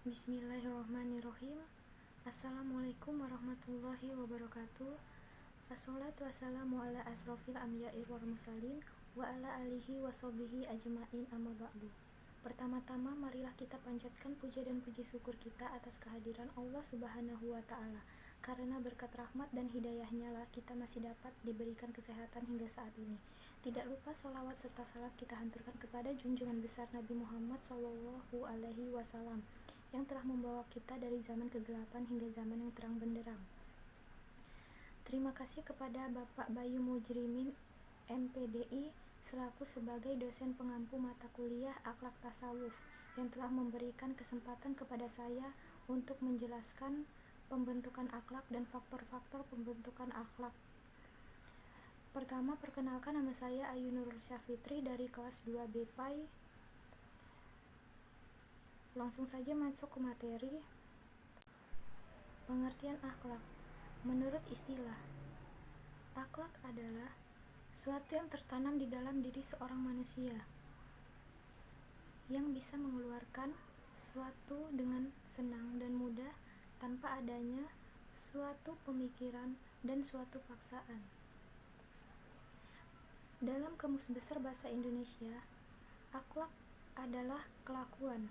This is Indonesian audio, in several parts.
Bismillahirrahmanirrahim. Assalamualaikum warahmatullahi wabarakatuh. Assalatu wassalamu ala asrofil anbiya'i wal mursalin wa ala alihi wa sahbihi ajma'in amma ba'du. Pertama-tama marilah kita panjatkan puja dan puji syukur kita atas kehadiran Allah Subhanahu wa ta'ala. Karena berkat rahmat dan hidayahnya lah kita masih dapat diberikan kesehatan hingga saat ini. Tidak lupa sholawat serta salam kita hanturkan kepada junjungan besar Nabi Muhammad SAW yang telah membawa kita dari zaman kegelapan hingga zaman yang terang benderang. Terima kasih kepada Bapak Bayu Mujrimin MPDI selaku sebagai dosen pengampu mata kuliah Akhlak Tasawuf yang telah memberikan kesempatan kepada saya untuk menjelaskan pembentukan akhlak dan faktor-faktor pembentukan akhlak. Pertama, perkenalkan, nama saya Ayu Nurul Syafitri dari kelas 2 BPAI. Langsung saja masuk ke materi. Pengertian akhlak. Menurut istilah, akhlak adalah suatu yang tertanam di dalam diri seorang manusia yang bisa mengeluarkan suatu dengan senang dan mudah tanpa adanya suatu pemikiran dan suatu paksaan. Dalam Kamus Besar Bahasa Indonesia, akhlak adalah kelakuan.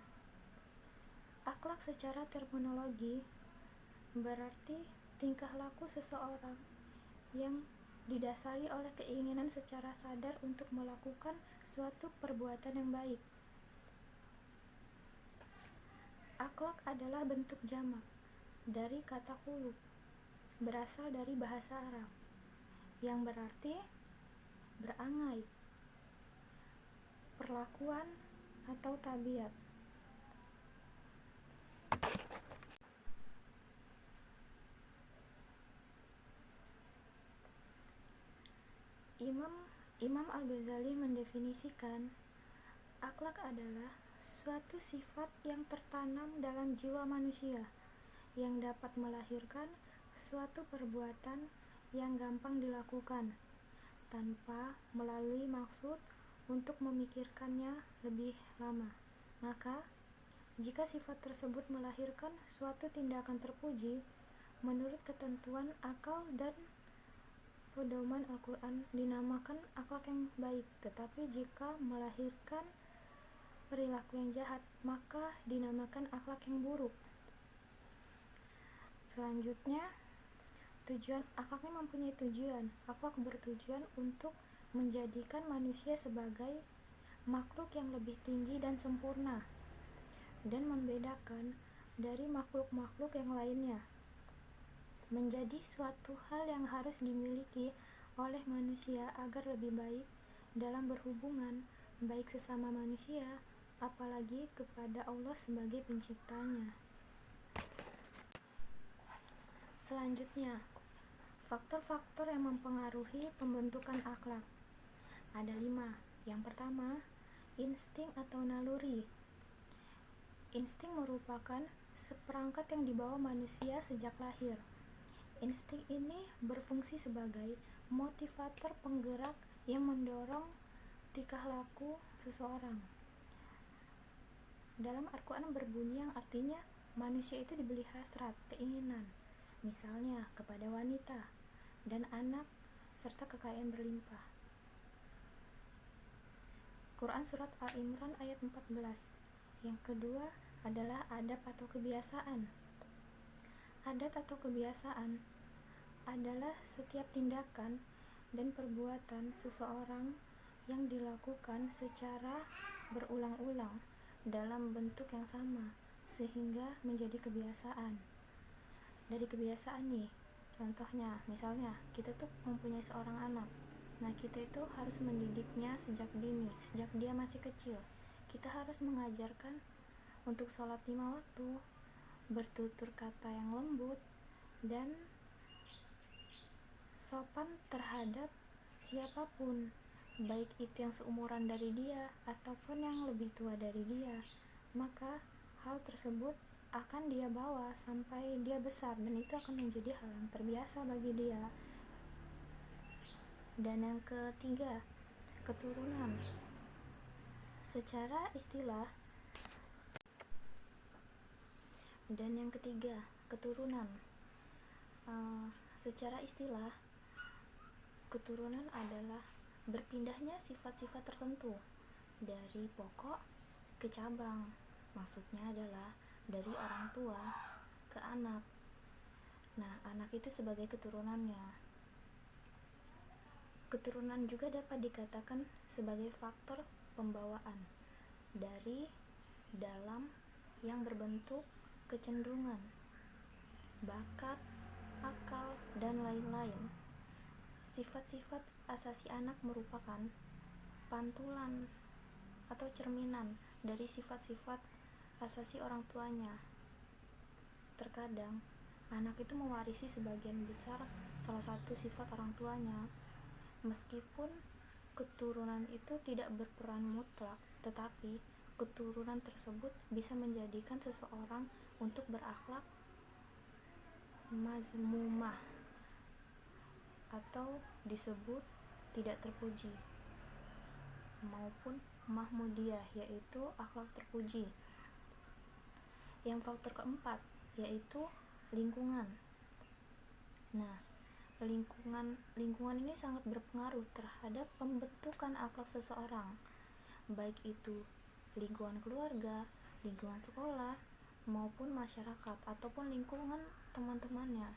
Akhlak secara terminologi berarti tingkah laku seseorang yang didasari oleh keinginan secara sadar untuk melakukan suatu perbuatan yang baik. Akhlak adalah bentuk jamak dari kata khuluq, berasal dari bahasa Arab, yang berarti berangai, perlakuan atau tabiat. Imam Al-Ghazali mendefinisikan akhlak adalah suatu sifat yang tertanam dalam jiwa manusia yang dapat melahirkan suatu perbuatan yang gampang dilakukan tanpa melalui maksud untuk memikirkannya lebih lama. Maka, jika sifat tersebut melahirkan suatu tindakan terpuji menurut ketentuan akal dan pedoman Al-Quran, dinamakan akhlak yang baik. Tetapi jika melahirkan perilaku yang jahat, maka dinamakan akhlak yang buruk. Selanjutnya, tujuan akhlaknya mempunyai tujuan. Akhlak bertujuan untuk menjadikan manusia sebagai makhluk yang lebih tinggi dan sempurna dan membedakan dari makhluk-makhluk yang lainnya. Menjadi suatu hal yang harus dimiliki oleh manusia agar lebih baik dalam berhubungan baik sesama manusia, apalagi kepada Allah sebagai penciptanya. Selanjutnya, faktor-faktor yang mempengaruhi pembentukan akhlak. Ada 5. Yang pertama, insting atau naluri. Insting merupakan seperangkat yang dibawa manusia sejak lahir. Insting ini berfungsi sebagai motivator penggerak yang mendorong tingkah laku seseorang. Dalam Al-Quran berbunyi yang artinya manusia itu diberi hasrat, keinginan, misalnya kepada wanita dan anak serta kekayaan berlimpah. Quran Surat Al-Imran ayat 14. Yang kedua adalah adab atau kebiasaan. Adat atau kebiasaan adalah setiap tindakan dan perbuatan seseorang yang dilakukan secara berulang-ulang dalam bentuk yang sama sehingga menjadi kebiasaan. Dari kebiasaan nih, contohnya misalnya kita tuh mempunyai seorang anak. Nah, kita itu harus mendidiknya sejak dini, sejak dia masih kecil. Kita harus mengajarkan untuk sholat 5 waktu, bertutur kata yang lembut, dan sopan terhadap siapapun, baik itu yang seumuran dari dia ataupun yang lebih tua dari dia. Maka hal tersebut akan dia bawa sampai dia besar dan itu akan menjadi hal yang terbiasa bagi dia. Dan yang ketiga, keturunan. Secara istilah, Dan yang ketiga, keturunan. Secara istilah, keturunan adalah berpindahnya sifat-sifat tertentu dari pokok ke cabang. Maksudnya adalah dari orang tua ke anak. Nah, anak itu sebagai keturunannya. Keturunan juga dapat dikatakan sebagai faktor pembawaan dari dalam yang berbentuk kecenderungan, bakat, akal, dan lain-lain. Sifat-sifat asasi anak merupakan pantulan atau cerminan dari sifat-sifat asasi orang tuanya. Terkadang, anak itu mewarisi sebagian besar salah satu sifat orang tuanya. Meskipun keturunan itu tidak berperan mutlak, tetapi keturunan tersebut bisa menjadikan seseorang untuk berakhlak mazmumah atau disebut tidak terpuji, maupun mahmudiyah, yaitu akhlak terpuji. Yang faktor keempat yaitu lingkungan. Nah, lingkungan ini sangat berpengaruh terhadap pembentukan akhlak seseorang, baik itu lingkungan keluarga, lingkungan sekolah, maupun masyarakat ataupun lingkungan teman-temannya.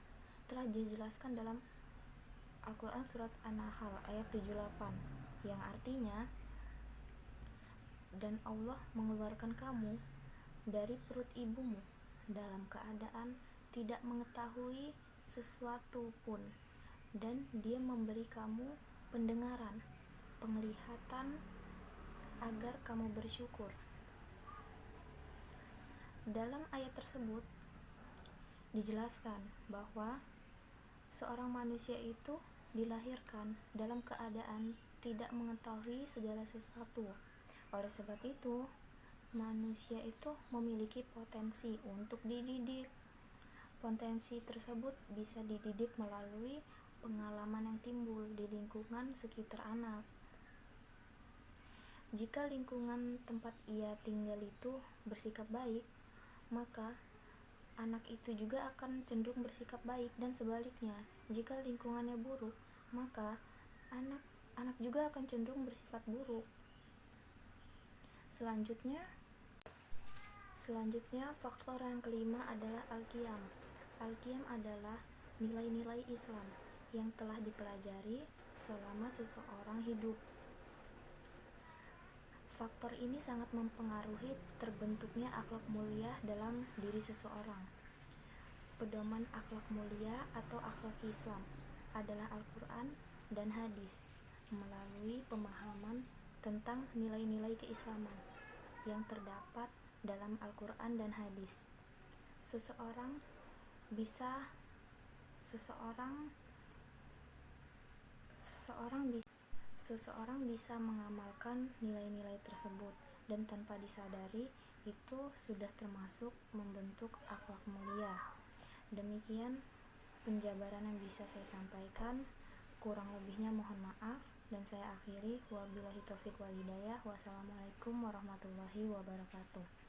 Telah dijelaskan dalam Al-Quran surat An-Nahl ayat 78, yang artinya, dan Allah mengeluarkan kamu dari perut ibumu dalam keadaan tidak mengetahui sesuatu pun, dan Dia memberi kamu pendengaran, penglihatan, agar kamu bersyukur. Dalam ayat tersebut dijelaskan bahwa seorang manusia itu dilahirkan dalam keadaan tidak mengetahui segala sesuatu. Oleh sebab itu, manusia itu memiliki potensi untuk dididik. Potensi tersebut bisa dididik melalui pengalaman yang timbul di lingkungan sekitar anak. Jika lingkungan tempat ia tinggal itu bersikap baik, maka anak itu juga akan cenderung bersikap baik, dan sebaliknya, jika lingkungannya buruk, maka anak juga akan cenderung bersifat buruk. Selanjutnya, faktor yang kelima adalah al-qiyam. Al-qiyam adalah nilai-nilai Islam yang telah dipelajari selama seseorang hidup. Faktor ini sangat mempengaruhi terbentuknya akhlak mulia dalam diri seseorang. Pedoman akhlak mulia atau akhlak Islam adalah Al-Quran dan hadis melalui pemahaman tentang nilai-nilai keislaman yang terdapat dalam Al-Quran dan hadis. Seseorang bisa mengamalkan nilai-nilai tersebut, dan tanpa disadari itu sudah termasuk membentuk akhlak mulia. Demikian penjabaran yang bisa saya sampaikan. Kurang lebihnya mohon maaf, dan saya akhiri. Wabillahi taufiq wal hidayah. Wassalamualaikum warahmatullahi wabarakatuh.